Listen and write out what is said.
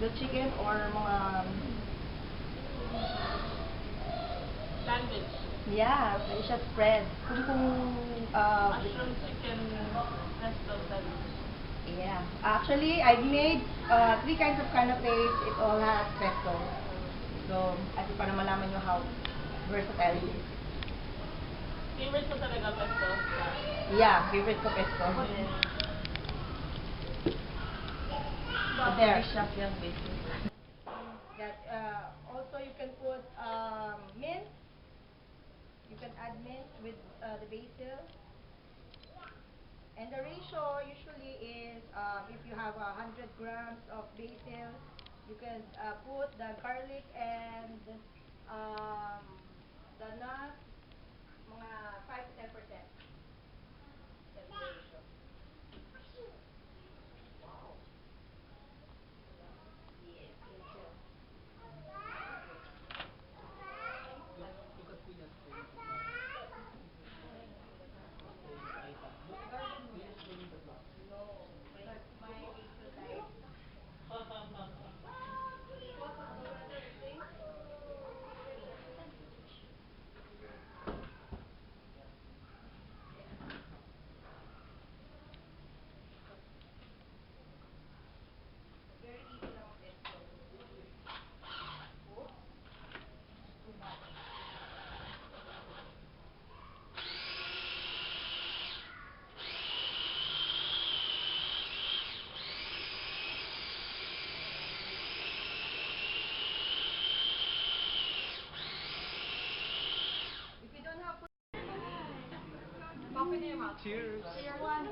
grilled chicken or mga... Sandwich. Yeah, pwede siya spread. Mushroom chicken pesto sandwich. Yeah. Actually, I've made 3 kinds of canapes. It all has pesto. So, at least para malaman nyo how versatile it is. Favorite ko talaga pesto. Yeah, favorite ko pesto. So there. Shop yung basic. That, also, you can put mint. You can add mint with the basil. And the ratio usually is, if you have 100 grams of basil, you can put the garlic and the nuts, mga 5 to 10%. That's the ratio. Yes, thank you. Very easy lang ang pesto. Oops. Too much. If you don't have... Coffee na yung mouth. Cheers! Cheer one.